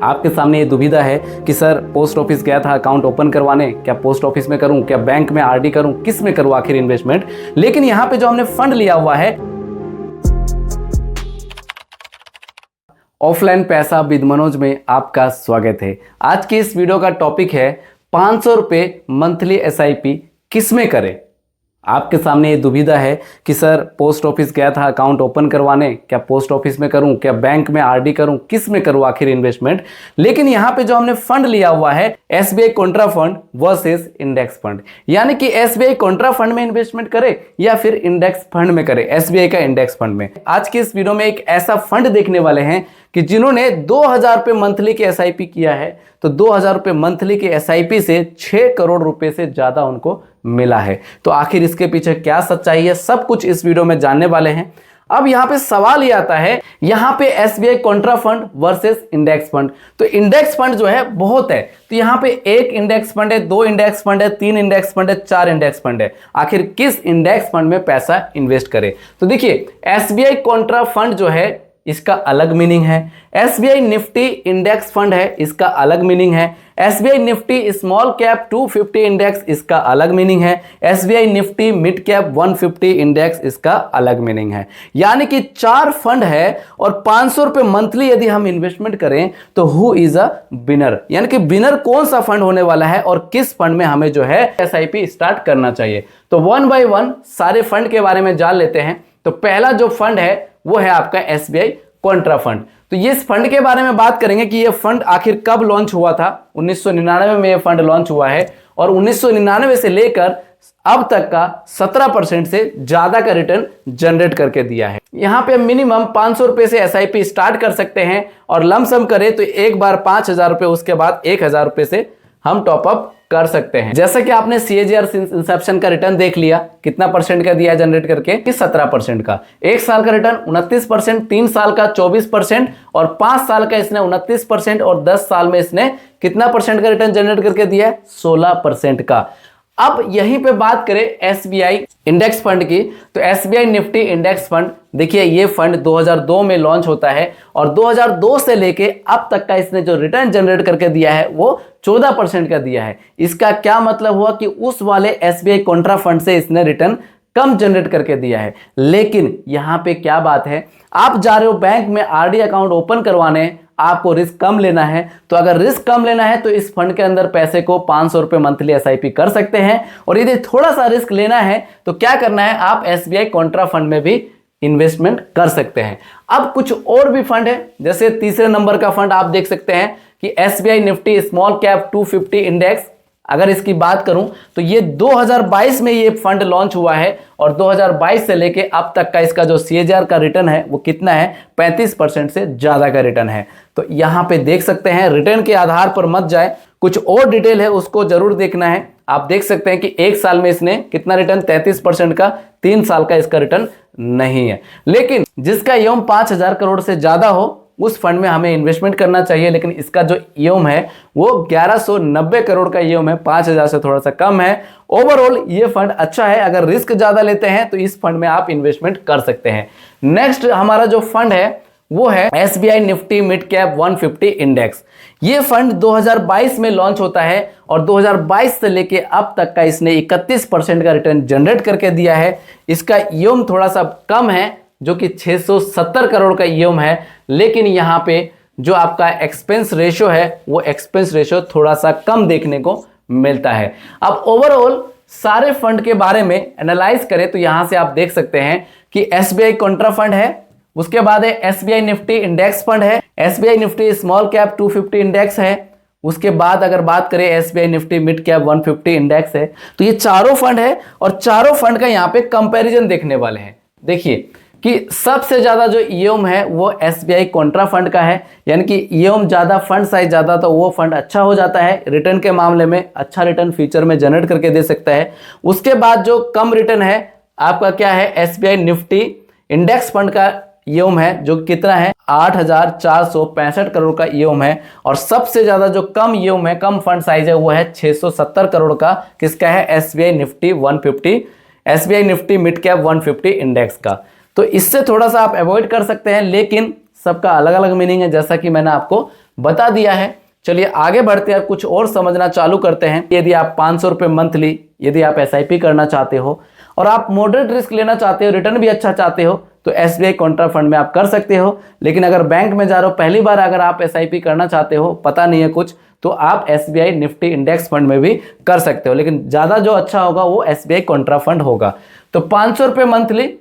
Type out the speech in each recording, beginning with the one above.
आपके सामने ये दुविधा है कि सर पोस्ट ऑफिस गया था अकाउंट ओपन करवाने, क्या पोस्ट ऑफिस में करूं, क्या बैंक में आरडी करूं, किस में करूं आखिर इन्वेस्टमेंट। लेकिन यहां पे जो हमने फंड लिया हुआ है ऑफलाइन पैसा विद मनोज में आपका स्वागत है। आज की इस वीडियो का टॉपिक है 500 रुपये मंथली एसआईपी किस में करें। आपके सामने ये दुविधा है कि सर पोस्ट ऑफिस गया था अकाउंट ओपन करवाने, क्या पोस्ट ऑफिस में करूं, क्या बैंक में आरडी करूं, किस में करूं आखिर इन्वेस्टमेंट। लेकिन यहां पे जो हमने फंड लिया हुआ है SBI Contra fund versus index fund, यानी कि एसबीआई कॉन्ट्रा फंड में इन्वेस्टमेंट करे या फिर इंडेक्स फंड में करे, एसबीआई का इंडेक्स फंड में। आज के इस वीडियो में एक ऐसा फंड देखने वाले हैं कि जिन्होंने 2000 रुपये मंथली के एसआईपी किया है, तो 2000 रुपये मंथली के एसआईपी से 6 करोड़ रुपए से ज्यादा उनको मिला है। तो आखिर इसके पीछे क्या सच्चाई है, सब कुछ इस वीडियो में जानने वाले हैं। अब यहां पे सवाल ये आता है, यहां पे SBI Contra fund versus index fund. तो इंडेक्स फंड जो है बहुत है, तो यहां पे 1 इंडेक्स फंड है, 2 इंडेक्स फंड है, 3 इंडेक्स फंड है, 4 इंडेक्स फंड है। आखिर किस इंडेक्स फंड में पैसा इन्वेस्ट करें। तो देखिए एसबीआई कॉन्ट्रा फंड जो है इसका अलग मीनिंग है, एसबीआई निफ्टी इंडेक्स फंड है इसका अलग मीनिंग है, SBI Nifty small cap 250 index इसका अलग मीनिंग है, SBI Nifty mid cap 150 index इसका अलग मीनिंग है। यानी कि 4 फंड है और 500 रुपये मंथली यदि हम इन्वेस्टमेंट करें तो हु इज अ विनर, यानी कि विनर कौन सा फंड होने वाला है और किस फंड में हमें जो है एसआईपी स्टार्ट करना चाहिए। तो 1 बाय 1 सारे फंड के बारे में जान लेते हैं। तो पहला जो फंड है वो है आपका एसबीआई कॉन्ट्रा फंड। तो ये इस फंड के बारे में बात करेंगे कि ये फंड आखिर कब लॉन्च हुआ था। 1999 में ये फंड लॉन्च हुआ है और 1999 से लेकर अब तक का 17% से ज्यादा का रिटर्न जनरेट करके दिया है। यहां पे मिनिमम 500 रुपए से एसआईपी स्टार्ट कर सकते हैं और लमसम करें तो एक बार 5000 रुपए, उसके बाद 1000 रुपए से हम टॉपअप कर सकते हैं। जैसा कि आपने सीएजीआर इंसेप्शन का रिटर्न देख लिया, कितना परसेंट का दिया जनरेट करके कि 17% का। 1 साल का रिटर्न 29%, 3 साल का 24% और 5 साल का इसने 29% और 10 साल में इसने कितना परसेंट का रिटर्न जनरेट करके दिया है, 16% का। अब यहीं पे बात करें एसबीआई इंडेक्स फंड की, तो एसबीआई निफ्टी इंडेक्स फंड देखिए ये फंड 2002 में लॉन्च होता है और 2002 से लेके अब तक का इसने जो रिटर्न जनरेट करके दिया है वो 14% का दिया है। इसका क्या मतलब हुआ कि उस वाले एसबीआई कॉन्ट्रा फंड से इसने रिटर्न कम जनरेट करके दिया है। लेकिन यहां पे क्या बात है, आप जा रहे हो बैंक में आरडी अकाउंट ओपन करवाने, आपको रिस्क कम लेना है। तो अगर रिस्क कम लेना है तो इस फंड के अंदर पैसे को 500 रुपये मंथली एसआईपी कर सकते हैं। और यदि थोड़ा सा रिस्क लेना है तो क्या करना है, आप एसबीआई कॉन्ट्रा फंड में भी इन्वेस्टमेंट कर सकते हैं। अब कुछ और भी फंड है, जैसे तीसरे नंबर का फंड आप देख सकते हैं कि SBI Nifty small cap 250 index. अगर इसकी बात करूं तो ये 2022 में ये फंड लॉन्च हुआ है और 2022 से लेके अब तक का इसका जो सीएजीआर का रिटर्न है वो कितना है, 35% से ज्यादा का रिटर्न है। तो यहां पे देख सकते हैं, रिटर्न के आधार पर मत जाए, कुछ और डिटेल है उसको जरूर देखना है। आप देख सकते हैं कि 1 साल में इसने कितना रिटर्न, 33% का, 3 साल का इसका रिटर्न नहीं है। लेकिन जिसका ईएम 5000 करोड़ से ज्यादा हो उस फंड में हमें इन्वेस्टमेंट करना चाहिए। लेकिन इसका जो ईएम है वो 1190 करोड़ का ईएम है, 5000 से थोड़ा सा कम है। ओवरऑल ये फंड अच्छा है, अगर रिस्क ज्यादा लेते हैं तो इस फंड में आप इन्वेस्टमेंट कर सकते हैं। नेक्स्ट हमारा जो फंड है वो है SBI Nifty mid cap 150 index. ये फंड 2022 में लॉन्च होता है और 2022 से लेके अब तक का इसने 31% का रिटर्न जनरेट करके दिया है। इसका ईएम थोड़ा सा कम है जो कि 670 करोड़ का ईएम है। लेकिन यहाँ पे जो आपका एक्सपेंस रेशियो है वो एक्सपेंस रेशियो थोड़ा सा कम देखने को मिलता है। अब ओवरऑल सारे फंड के बारे में एनालाइज करें तो यहां से आप देख सकते हैं कि एसबीआई कॉन्ट्रा फंड है, उसके बाद है एसबीआई निफ्टी इंडेक्स फंड है, SBI Nifty small cap 250 index है, उसके बाद अगर बात करें SBI Nifty mid cap 150 index है। तो ये चारों फंड है और चारों फंड का यहाँ पे कंपैरिजन देखने वाले हैं। देखिए कि सबसे ज्यादा जो ईएम है वो एसबीआई कॉन्ट्रा फंड का है, यानी कि ईएम ज्यादा, फंड साइज ज्यादा, तो वो फंड अच्छा हो जाता है। रिटर्न के मामले में अच्छा रिटर्न फ्यूचर में जनरेट करके दे सकता है। उसके बाद जो कम रिटर्न है आपका क्या है, एसबीआई निफ्टी इंडेक्स फंड का ईएम है जो कितना है, 8465 करोड़ का ईएम है। और सबसे ज्यादा जो कम ईएम है, कम फंड साइज है, वो है 670 करोड़ का। किसका है, SBI Nifty 150, SBI Nifty mid cap 150 index का। तो इससे थोड़ा सा आप अवॉइड कर सकते हैं, लेकिन सबका अलग अलग मीनिंग है जैसा कि मैंने आपको बता दिया है। चलिए आगे बढ़ते हैं, कुछ और समझना चालू करते हैं। यदि आप 500 रुपये मंथली यदि आप SIP करना चाहते हो और आप मॉडरेट रिस्क लेना चाहते हो, रिटर्न भी अच्छा चाहते हो, तो SBI कॉन्ट्रा फंड में आप कर सकते हो। लेकिन अगर बैंक में जा रहे हो, पहली बार अगर आप SIP करना चाहते हो, पता नहीं है कुछ, तो आप SBI निफ्टी इंडेक्स फंड में भी कर सकते हो। लेकिन ज़्यादा जो अच्छा होगा वो SBI कॉन्ट्रा फंड होगा। तो 500 रुपये मंथली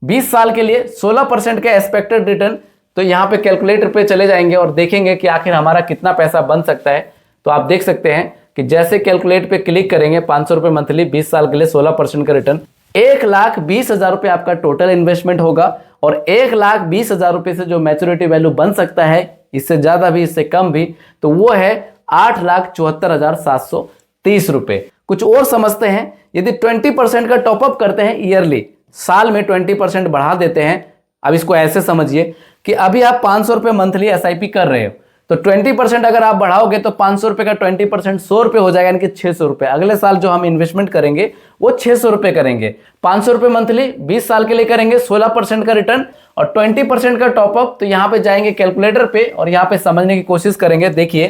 20 साल के लिए 16% का एक्सपेक्टेड रिटर्न। तो यहाँ पे कैलकुलेटर पे चले जाएंगे और देखेंगे कि आखिर हमारा कितना पैसा बन सकता है। तो आप देख सकते हैं कि जैसे कैलकुलेट पे क्लिक करेंगे, 500 रुपये मंथली 20 साल के लिए 16% का रिटर्न, 1,20,000 रुपये आपका टोटल इन्वेस्टमेंट होगा। और 1,20,000 रुपये से जो मैच्योरिटी वैल्यू बन सकता है, इससे ज़्यादा भी इससे कम भी, तो वो है 8,74,730 रुपये। कुछ और समझते हैं। यदि 20% का टॉपअप करते हैं ईयरली, साल में 20% बढ़ा देते हैं। अब इसको ऐसे समझिए कि अभी आप 500 रुपये मंथली SIP कर रहे हो, तो 20% अगर आप बढ़ाओगे तो 500 रुपये का 20% 100 रुपये हो जाएगा, यानी कि 600 रुपये। अगले साल जो हम इन्वेस्टमेंट करेंगे वो 600 रुपये करेंगे। 500 रुपये मंथली 20 साल के लिए करेंगे, 16% का रिटर्न और 20% का टॉपअप। तो यहाँ पे जाएंगे कैलकुलेटर पे और यहाँ पे समझने की कोशिश करेंगे। देखिए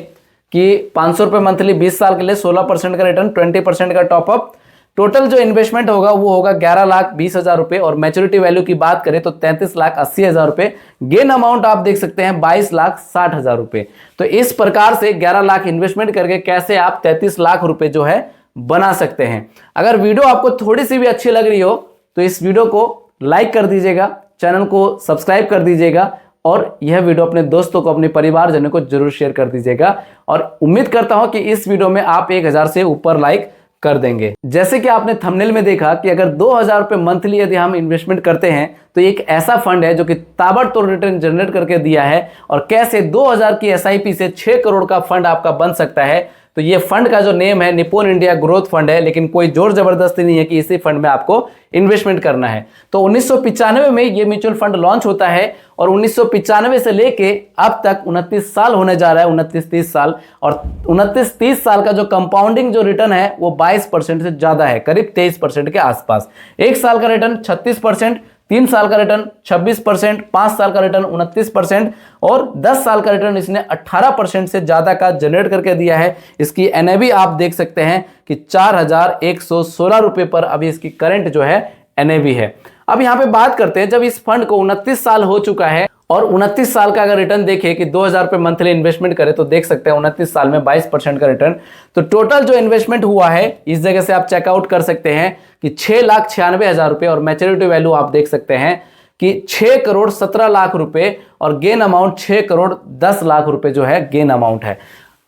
कि 500 रुपये मंथली 20 साल के लिए 16% का रिटर्न, 20% का टॉपअप, टोटल जो इन्वेस्टमेंट होगा वो होगा 11,20,000 रुपये। और मैच्योरिटी वैल्यू की बात करें तो 33,80,000 रुपये। गेन अमाउंट आप देख सकते हैं 22,60,000 रुपये। तो इस प्रकार से 11 लाख इन्वेस्टमेंट करके कैसे आप 33 लाख रुपए जो है बना सकते हैं। अगर वीडियो आपको थोड़ी सी भी अच्छी लग रही हो तो इस वीडियो को लाइक कर दीजिएगा, चैनल को सब्सक्राइब कर दीजिएगा और यह वीडियो अपने दोस्तों को, अपने परिवारजनों को जरूर शेयर कर दीजिएगा। और उम्मीद करता हूं कि इस वीडियो में आप 1,000 से ऊपर लाइक कर देंगे। जैसे कि आपने थंबनेल में देखा कि अगर 2,000 रुपये मंथली यदि हम इन्वेस्टमेंट करते हैं तो एक ऐसा फंड है जो कि ताबड़तोड़ रिटर्न जनरेट करके दिया है। और कैसे 2,000 की SIP से 6 करोड़ का फंड आपका बन सकता है। तो ये फंड का जो नेम है निप्पॉन इंडिया ग्रोथ फंड है, लेकिन कोई जोर जबरदस्ती नहीं है कि इसी फंड में आपको इन्वेस्टमेंट करना है। तो 1995 में ये म्यूचुअल फंड लॉन्च होता है और 1995 से लेके अब तक 29 साल होने जा रहा है, 29-30 साल। और 29-30 साल का जो कंपाउंडिंग जो रिटर्न है वो 22% से ज्यादा है, करीब 23% के आसपास। 1 साल का रिटर्न 36%, 3 साल का रिटर्न 26%, 5 साल का रिटर्न 29% और 10 साल का रिटर्न इसने 18% से ज्यादा का जनरेट करके दिया है। इसकी NAV आप देख सकते हैं कि 4,116 रुपये पर अभी इसकी करंट जो है NAV है। अब यहां पे बात करते हैं, जब इस फंड को 29 साल हो चुका है और 29 साल का अगर रिटर्न देखें कि 2,000 रुपये मंथली इन्वेस्टमेंट करें तो देख सकते हैं 29 साल में 22% का रिटर्न। तो टोटल जो इन्वेस्टमेंट हुआ है इस जगह से आप चेकआउट कर सकते हैं कि 6,96,000 रुपये। और मैच्योरिटी वैल्यू आप देख सकते हैं कि 6,17,00,000 रुपये और गेन अमाउंट 6,10,00,000 रुपये जो है गेन अमाउंट है।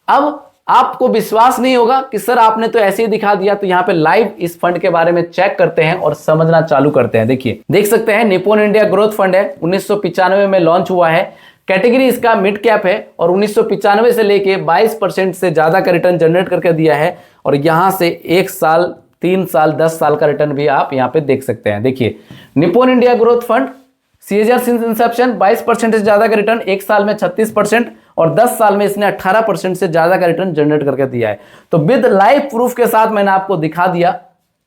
अब आपको विश्वास नहीं होगा कि सर आपने तो ऐसे ही दिखा दिया। तो यहाँ पे लाइव इस फंड के बारे में चेक करते हैं और समझना चालू करते हैं। देखिए देख सकते हैं निप्पॉन इंडिया ग्रोथ फंड है, 1995 में लॉन्च हुआ है। कैटेगरी इसका मिड कैप है और 1995 से लेके 22% से ज्यादा का रिटर्न जनरेट करके दिया है। और यहां से 1 साल, 3 साल, 10 साल का रिटर्न भी आप यहाँ पे देख सकते हैं। देखिए Nippon India growth fund CAGR since Inception 22% से ज्यादा का रिटर्न, 1 साल में 36% और 10 साल में इसने 18% से ज्यादा का रिटर्न जनरेट करके दिया है। तो विद लाइव प्रूफ के साथ मैंने आपको दिखा दिया।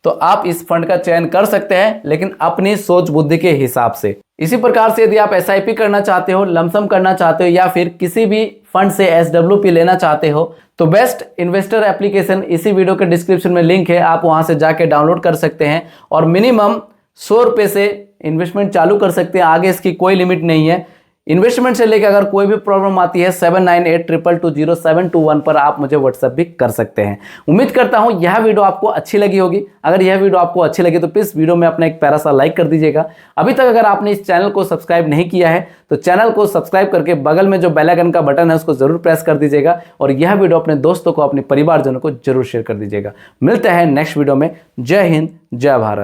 तो आप इस फंड का चयन कर सकते हैं, लेकिन अपनी सोच बुद्धि के हिसाब से। इसी प्रकार से यदि आप SIP करना चाहते हो, लमसम करना चाहते हो या फिर किसी भी फंड से SWP लेना चाहते हो तो बेस्ट इन्वेस्टर एप्लीकेशन इसी वीडियो के डिस्क्रिप्शन में लिंक है, आप वहां से जाके डाउनलोड कर सकते हैं और मिनिमम 100 रुपये से इन्वेस्टमेंट चालू कर सकते हैं। आगे इसकी कोई लिमिट नहीं है। इन्वेस्टमेंट से लेकर अगर कोई भी प्रॉब्लम आती है 7982220721 पर आप मुझे व्हाट्सएप भी कर सकते हैं। उम्मीद करता हूं यह वीडियो आपको अच्छी लगी होगी। अगर यह वीडियो आपको अच्छी लगी तो प्लीज वीडियो में अपना एक प्यारा सा लाइक कर दीजिएगा। अभी तक अगर आपने इस चैनल को सब्सक्राइब नहीं किया है तो चैनल को सब्सक्राइब करके बगल में जो बेल आइकन का बटन है उसको जरूर प्रेस कर दीजिएगा और यह वीडियो अपने दोस्तों को, अपने परिवारजनों को जरूर शेयर कर दीजिएगा। मिलते हैं नेक्स्ट वीडियो में। जय हिंद, जय भारत।